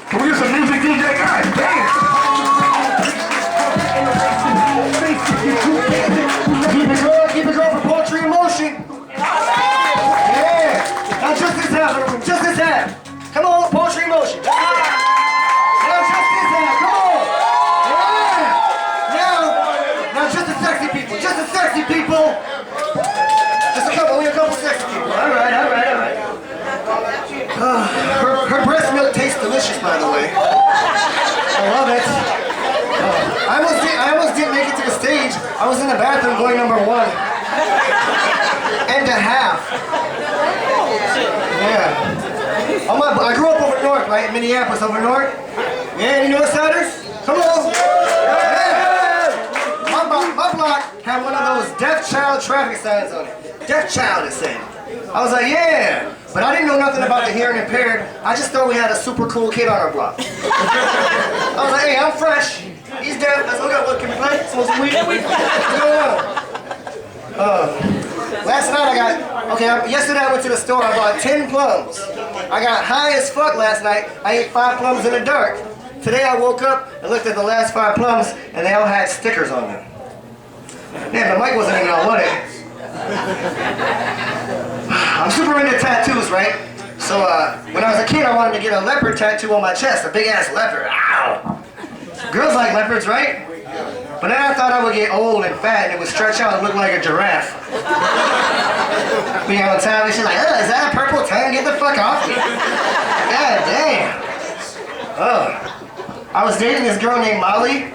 Can we do some music, DJ? God damn! Keep it going for poetry in motion. Yeah. Now just this half of the room. Just this half. Come on, poetry in motion. Now just this half. Come on. Yeah. Now just the sexy people. Just the sexy people. Just a couple. Only a couple sexy people. All right. Her breast milk tastes delicious, by the way. I love it. I almost didn't make it to the stage. I was in the bathroom going number 1 and a half. Yeah. I grew up over north, right? In Benniapolis, over north. Yeah, any Northsiders? Come on. Yeah. My block had one of those deaf child traffic signs on it. Deaf child, it said. I was like, yeah. But I didn't know nothing about the hearing impaired. I just thought we had a super cool kid on our block. I was like, hey, I'm fresh. He's deaf. Let's look up. What can we play? Some weed? What's going on? Last night yesterday I went to the store. I bought 10 plums. I got high as fuck last night. I ate 5 plums in the dark. Today I woke up and looked at the last 5 plums and they all had stickers on them. Damn, the mic wasn't even on, was it? I'm super into tattoos, right? So when I was a kid, I wanted to get a leopard tattoo on my chest, a big ass leopard. Ow! Girls like leopards, right? But then I thought I would get old and fat and it would stretch out and look like a giraffe. Being on time, and she's like, is that a purple tongue? Get the fuck off me. God damn. I was dating this girl named Molly.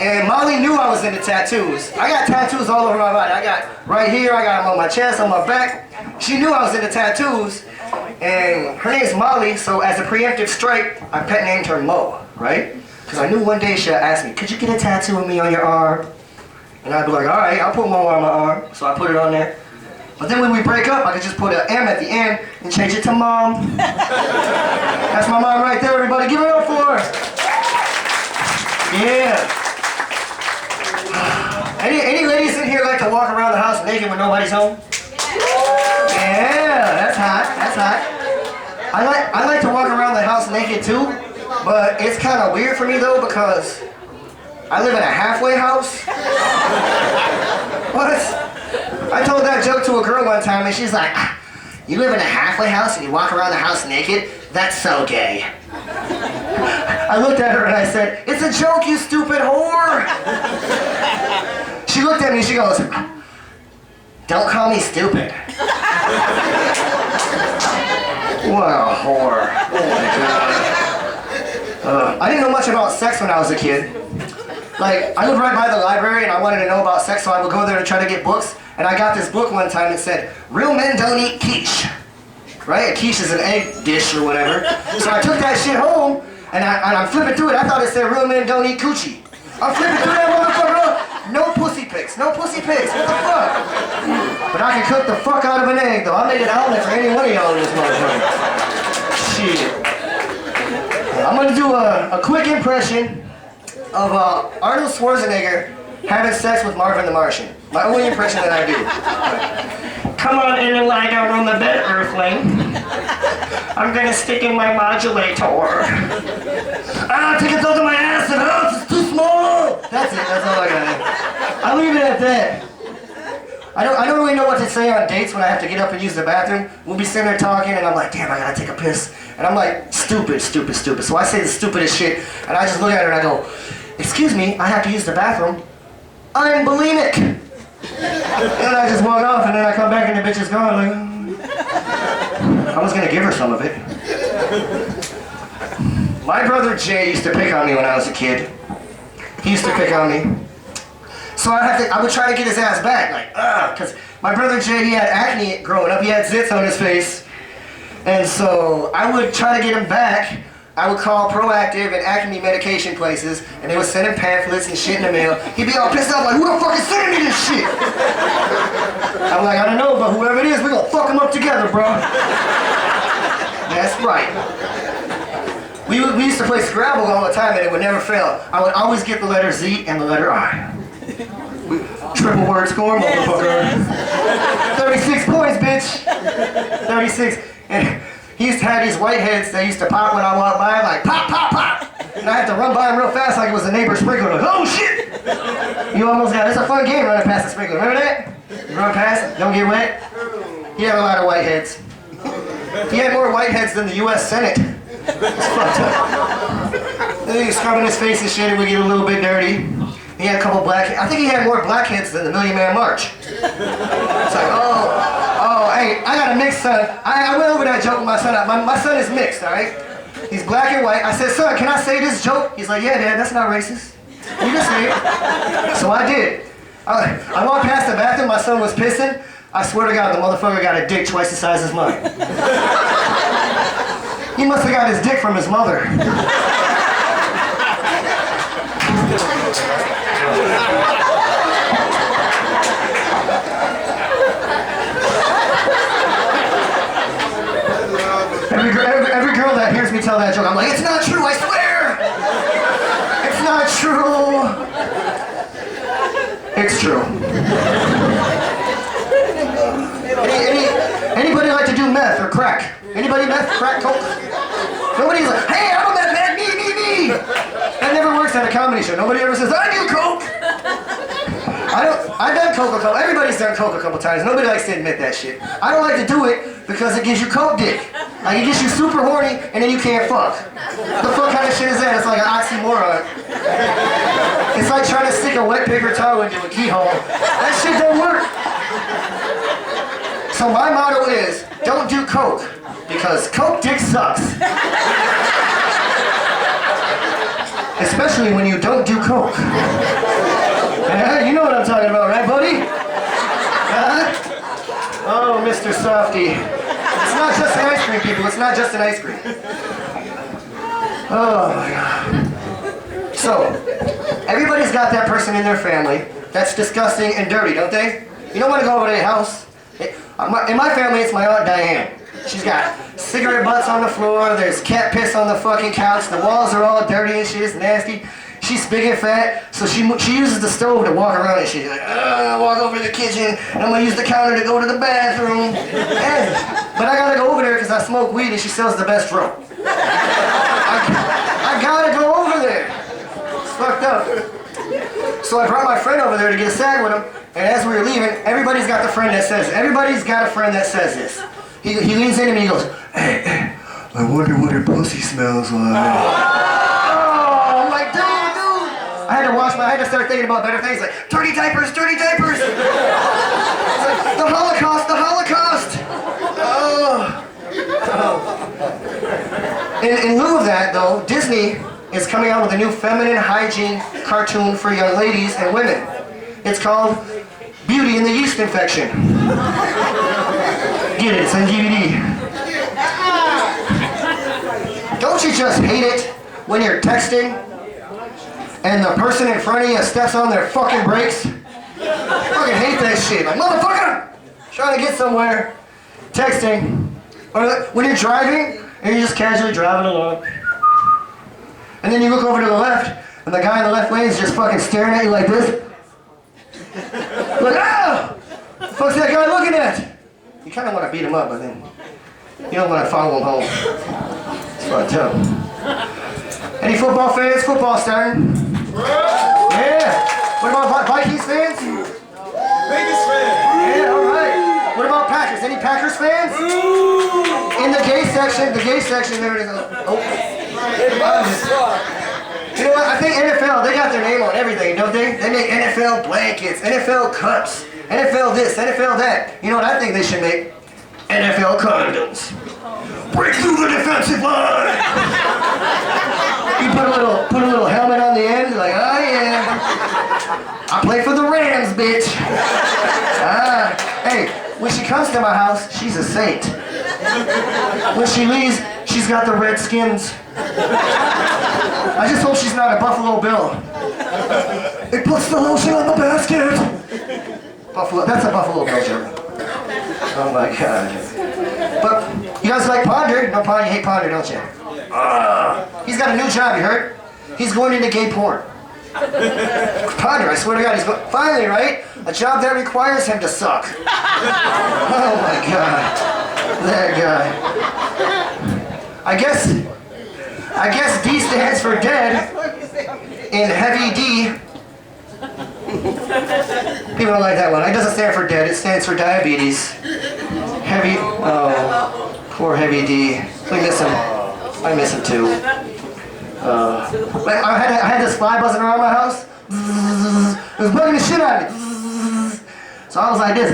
And Molly knew I was into tattoos. I got tattoos all over my body. I got right here, I got them on my chest, on my back. She knew I was into tattoos. And her name's Molly, so as a preemptive strike, I pet named her Mo, right? Because I knew one day she'd ask me, could you get a tattoo of me on your arm? And I'd be like, all right, I'll put Mo on my arm. So I put it on there. But then when we break up, I could just put an M at the end and change it to Mom. That's my mom right there, everybody. Give it up for her. Yeah. Any ladies in here like to walk around the house naked when nobody's home? Yeah, that's hot. That's hot. I like to walk around the house naked too, but it's kind of weird for me though because I live in a halfway house. What? I told that joke to a girl one time and she's like, you live in a halfway house and you walk around the house naked? That's so gay. I looked at her and I said, it's a joke, you stupid whore. She looked at me and she goes, don't call me stupid. What a whore. Oh my God. I didn't know much about sex when I was a kid. Like, I lived right by the library and I wanted to know about sex, so I would go there and try to get books. And I got this book one time that said, real men don't eat quiche. Right? A quiche is an egg dish or whatever. So I took that shit home and I'm flipping through it. I thought it said real men don't eat coochie. I'm flipping through that motherfucker. No pussy pics. No pussy pics. What the fuck? But I can cook the fuck out of an egg though. I made an omelet for any one of y'all in this motherfucker. Shit. I'm gonna do a quick impression of Arnold Schwarzenegger having sex with Marvin the Martian. My only impression that I do. Come on in and lie down on the bed, Earthling. I'm gonna stick in my modulator. Take it out of my ass and it's too small. That's it, that's all I got. I'll leave it at that. I don't really know what to say on dates when I have to get up and use the bathroom. We'll be sitting there talking and I'm like, damn, I gotta take a piss. And I'm like, stupid. So I say the stupidest shit and I just look at her and I go, excuse me, I have to use the bathroom. I'm bulimic. And I just walk off and then I come back and the bitch is gone. Like, I was gonna give her some of it. My brother Jay used to pick on me when I was a kid. He used to pick on me. So I would try to get his ass back, like, because my brother Jay, he had acne growing up. He had zits on his face. And so I would try to get him back. I would call Proactive and acne medication places, and they would send him pamphlets and shit in the mail. He'd be all pissed off, like, who the fuck is sending me this shit? I'm like, I don't know, but whoever it is, we're gonna fuck him up together, bro. That's right. We used to play Scrabble all the time, and it would never fail. I would always get the letter Z and the letter I. Triple word score, motherfucker. 36 points, bitch. 36. And he used to have these white heads that used to pop when I walked by, like, pop, and I had to run by him real fast like it was a neighbor's sprinkler. Like, oh shit! You almost got it. It's a fun game running past the sprinkler. Remember that? You run past, don't get wet. He had a lot of whiteheads. He had more whiteheads than the U.S. Senate. It's fucked up. He was scrubbing his face and shit, it would get a little bit dirty. He had a couple I think he had more blackheads than the Million Man March. It's like, oh, hey, I got a mixed son. I went over that joke with my son. My son is mixed, all right? He's black and white. I said, son, can I say this joke? He's like, yeah, Dad, that's not racist. You can say it. So I did. I walked past the bathroom, my son was pissing. I swear to God, the motherfucker got a dick twice the size as mine. He must have got his dick from his mother. Every girl that hears me tell that joke, I'm like, it's not true, I swear! It's not true! It's true. Anybody like to do meth or crack? Anybody meth, crack, coke? Nobody's like, hey, I'm a meth man, me! That never works at a comedy show. Nobody ever says, I do coke! I've done coke a couple, everybody's done coke a couple times. Nobody likes to admit that shit. I don't like to do it because it gives you coke dick. Like, it gets you super horny and then you can't fuck. The fuck kind of shit is that? It's like an oxymoron. It's like trying to stick a wet paper towel into a keyhole. That shit don't work. So my motto is, don't do coke, because coke dick sucks. Especially when you don't do coke. You know what I'm talking about, right, buddy? Oh, Mr. Softy. It's not just an ice cream, people. It's not just an ice cream. Oh, my God. So, everybody's got that person in their family that's disgusting and dirty, don't they? You don't want to go over to their house. In my family, it's my Aunt Diane. She's got cigarette butts on the floor, there's cat piss on the fucking couch, the walls are all dirty and shit, it's nasty. She's big and fat, so she uses the stove to walk around and she's like, I'll walk over to the kitchen, and I'm gonna use the counter to go to the bathroom. But I gotta go over there because I smoke weed and she sells the best rope. I gotta go over there. It's fucked up. So I brought my friend over there to get a sag with him, and as we were leaving, everybody's got a friend that says this. He leans in and he goes, hey, I wonder what her pussy smells like. I had to start thinking about better things like dirty diapers, dirty diapers. It's like, the Holocaust. Oh. In lieu of that, though, Disney is coming out with a new feminine hygiene cartoon for young ladies and women. It's called Beauty and the Yeast Infection. Get it, it's on DVD. Don't you just hate it when you're texting and the person in front of you steps on their fucking brakes? I fucking hate that shit. Like, motherfucker! Trying to get somewhere, texting. Or when you're driving, and you're just casually driving along. And then you look over to the left, and the guy in the left lane is just fucking staring at you like this. Like, ah! What the fuck's that guy looking at? You kind of want to beat him up, but then you don't want to follow him home. It's fucked up. Any football fans? Football starting. Yeah. What about Vikings fans? Biggest fan. Yeah, all right. What about Packers? Any Packers fans? In the gay section, there it is. Oh. You know what? I think NFL, they got their name on everything, don't they? They make NFL blankets, NFL cups, NFL this, NFL that. You know what I think they should make? NFL condoms. Break through the defensive line. You put a little helmet on the end, like, oh yeah, I play for the Rams, bitch. Hey, when she comes to my house, she's a saint. When she leaves, she's got the red skins. I just hope she's not a Buffalo Bill. It puts the lotion on the basket. That's a Buffalo Bill joke. Oh my God. But you guys like Ponder? No, Ponder, you hate Ponder, don't you? He's got a new job, you heard? He's going into gay porn. Ponder, I swear to God, he's going... Finally, right? A job that requires him to suck. Oh my God. That guy. I guess D stands for dead in heavy D. People don't like that one. It doesn't stand for dead, it stands for diabetes. Heavy, oh, poor heavy D. We miss him. I miss him too. I had this fly buzzing around my house. It was bugging the shit out of me. So I was like this.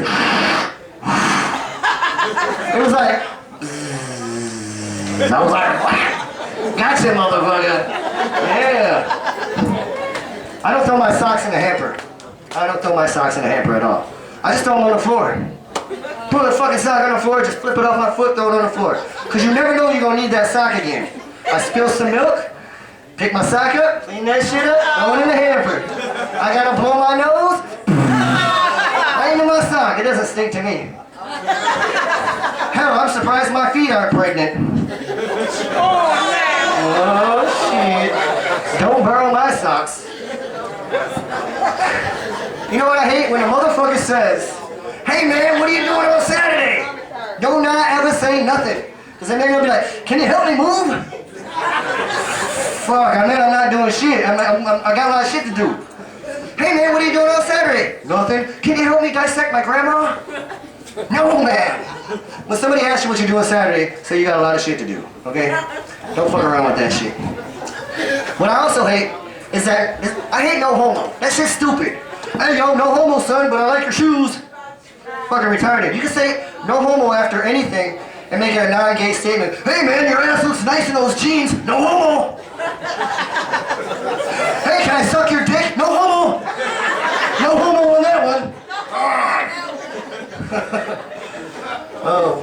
It was like, I was like, gotcha, motherfucker. Yeah. I don't throw my socks in the hamper. I don't throw my socks in the hamper at all. I just throw them on the floor. Put a fucking sock on the floor, just flip it off my foot, throw it on the floor. Because you never know you're going to need that sock again. I spill some milk, pick my sock up, clean that shit up, throw it in the hamper. I got to blow my nose, right into my sock. It doesn't stink to me. Hell, I'm surprised my feet aren't pregnant. Oh, shit. Don't borrow my socks. You know what I hate? When a motherfucker says, hey man, what are you doing on Saturday? Do not ever say nothing. Because then they're going to be like, can you help me move? Fuck, I mean I'm not doing shit. I got a lot of shit to do. Hey man, what are you doing on Saturday? Nothing. Can you help me dissect my grandma? No, man. When somebody asks you what you do on Saturday, say you got a lot of shit to do, okay? Don't fuck around with that shit. What I also hate is that, I hate no homo. That shit's stupid. Hey, yo, no homo, son, but I like your shoes. Fucking retarded. You can say no homo after anything and make it a non-gay statement. Hey, man, your ass looks nice in those jeans. No homo. Hey, can I suck your dick? No homo. No homo on that one. Oh.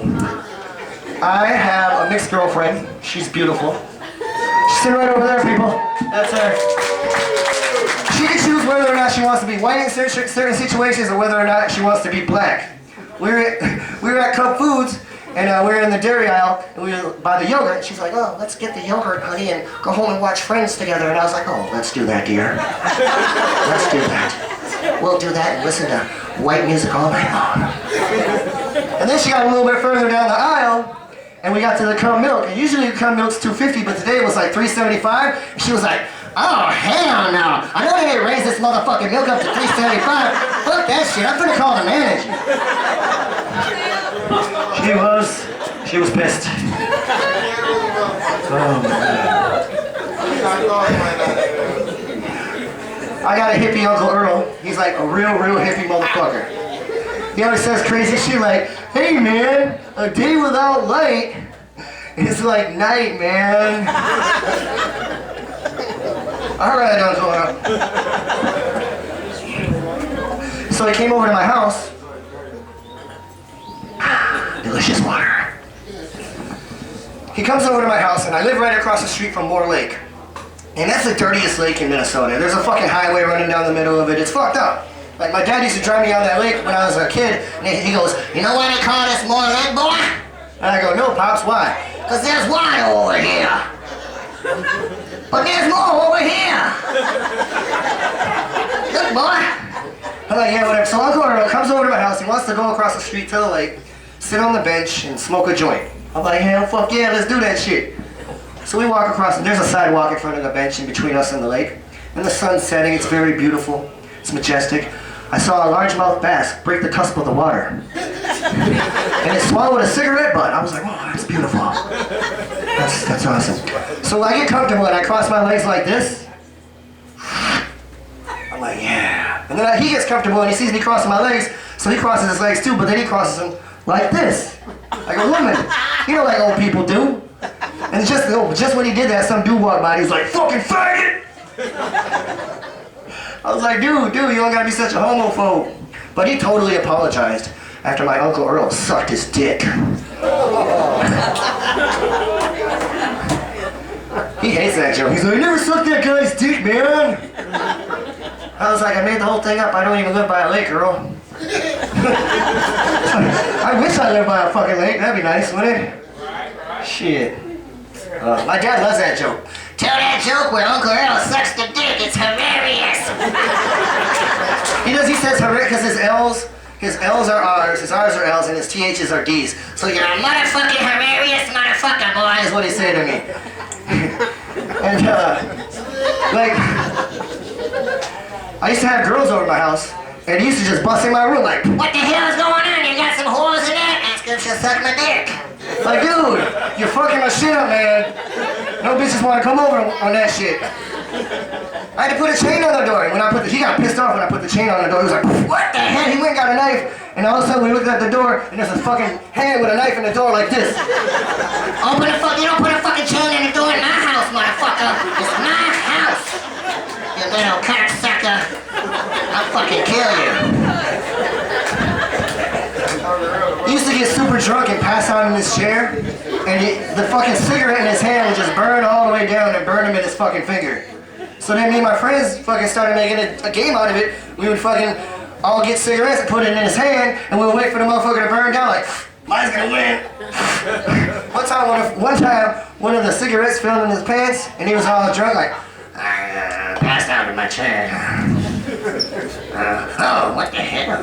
I have a mixed girlfriend. She's beautiful. She's sitting right over there, people. That's her. She can choose whether or not she wants to be white in certain situations or whether or not she wants to be black. We were at Cub Foods, and we were in the dairy aisle, and we were by the yogurt, and she's like, oh, let's get the yogurt, honey, and go home and watch Friends together. And I was like, oh, let's do that, dear. Let's do that. We'll do that and listen to white music all night long. And then she got a little bit further down the aisle, and we got to the cum milk. And usually the cum milk's $2.50, but today it was like $3.75. And she was like, oh, hell no. I know they ain't raised this motherfucking milk up to $3.75. Fuck that shit. I'm gonna call the manager. She was pissed. Oh, man. I got a hippie Uncle Earl. He's like a real hippie motherfucker. He always says crazy shit like, hey man, a day without light is like night, man. Alright, Uncle Earl. So he came over to my house. Delicious water. He comes over to my house, and I live right across the street from Moore Lake. And that's the dirtiest lake in Minnesota. There's a fucking highway running down the middle of it. It's fucked up. Like, my dad used to drive me down that lake when I was a kid, and he goes, you know why they call this Moore Lake, boy? And I go, no, Pops, why? Because there's water over here. But there's more over here. Look, boy. I'm like, yeah, whatever. So Uncle Earl comes over to my house. He wants to go across the street to the lake, sit on the bench, and smoke a joint. I'm like, hell, fuck yeah, let's do that shit. So we walk across, and there's a sidewalk in front of the bench in between us and the lake. And the sun's setting, it's very beautiful. It's majestic. I saw a largemouth bass break the cusp of the water. And it swallowed a cigarette butt. I was like, oh, that's beautiful. That's awesome. So I get comfortable and I cross my legs like this. I'm like, yeah. And then he gets comfortable and he sees me crossing my legs, so he crosses his legs too, but then he crosses them like this. Like a woman. You know, like old people do. And just when he did that, some dude walked by and he was like, fucking faggot! I was like, dude, you don't gotta be such a homophobe. But he totally apologized after my Uncle Earl sucked his dick. He hates that joke. He's like, I never sucked that guy's dick, man. I was like, I made the whole thing up. I don't even live by a lake, Earl. I wish I lived by a fucking lake. That'd be nice, wouldn't it? Shit. My dad loves that joke. Tell that joke where Uncle Earl sucks the dick. It's hilarious. He says hilarious because his L's are R's, his R's are L's, and his TH's are D's. So you're a motherfucking hilarious motherfucker, boy, is what he said to me. And, like, I used to have girls over at my house, and he used to just bust in my room like, what the hell is going on? You got some whores in there? Ask her if she'll suck my dick. Like, dude, you're fucking my shit up, man. No bitches want to come over on that shit. I had to put a chain on the door. And when he got pissed off when I put the chain on the door. He was like, what the hell? He went and got a knife. And all of a sudden we looked at the door and there's a fucking hand with a knife in the door like this. Open the fuck, you don't put a fucking chain in the door in my house, motherfucker. It's my house. You little cocksucker. I'll fucking kill you. He used to get super drunk and pass out in his chair. And the fucking cigarette in his hand would just burn all the way down and burn him in his fucking finger. So then me and my friends fucking started making a game out of it. We would fucking all get cigarettes and put it in his hand, and we would wait for the motherfucker to burn down like, mine's gonna win. One time, one of the cigarettes fell in his pants, and he was all drunk like, I passed out in my chair. Oh, what the hell?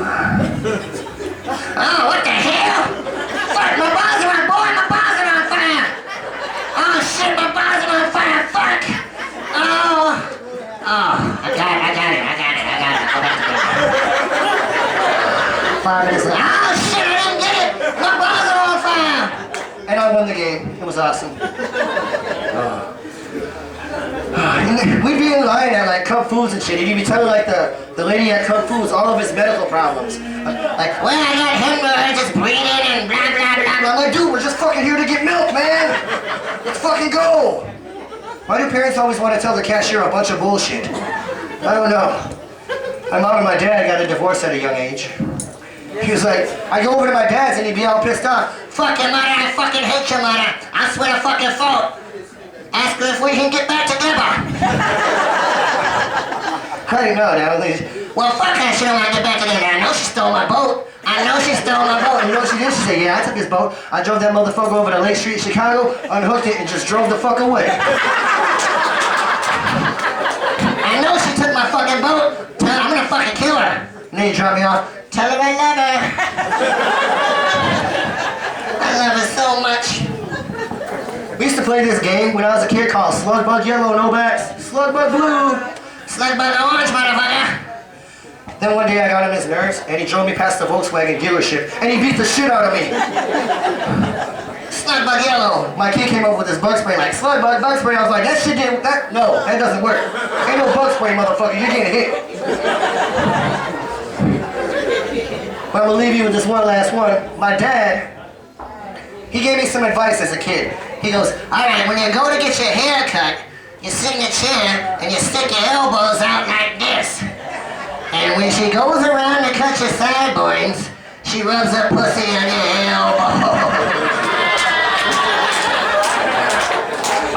Oh, what the hell? Fuck, my balls are on, boy, my balls are on fire. Oh shit, my balls are on fire, fuck. Oh, I got it. Go back to bed. 5 minutes later, oh shit, I didn't get it. My balls are on fire. And I won the game. It was awesome. We'd be in line at like Cub Foods and shit. He'd be telling like the lady at Cub Foods all of his medical problems. Like, well, I got hemorrhoids, just breathing and blah, blah, blah. I'm like, dude, we're just fucking here to get milk, man. Let's fucking go. Why do parents always want to tell the cashier a bunch of bullshit? I don't know. My mom and my dad got a divorce at a young age. He was like, I go over to my dad's and he'd be all pissed off. Fuck your mother, I fucking hate your mother. I swear to fucking fault. Ask her if we can get back together. I didn't know that. Well, fuck her, she don't want to get back together. I know she stole my boat. And you know what she did? She said, yeah, I took his boat. I drove that motherfucker over to Lake Street, Chicago, unhooked it, and just drove the fuck away. I know she took my fucking boat. I'm gonna fucking kill her. And then you drop me off. Tell her I love her. I love her so much. We used to play this game when I was a kid called Slug Bug Yellow, no backs. Slug Bug Blue. Slug Bug Orange, motherfucker. Then one day I got on his nerves and he drove me past the Volkswagen dealership and he beat the shit out of me. Slug Bug Yellow. My kid came up with this bug spray like, Slug Bug spray. I was like, that shit didn't, no, that doesn't work. Ain't no bug spray, motherfucker, you're getting hit. But I'm gonna leave you with this one last one. My dad, he gave me some advice as a kid. He goes, alright, when you go to get your hair cut, you sit in a chair and you stick your elbows out like this. And when she goes around to cut your sideburns, she rubs her pussy on your elbow.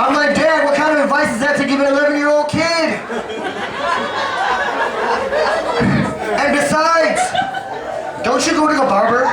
I'm like, Dad, what kind of advice is that to give an 11-year-old kid? And besides, don't you go to the barber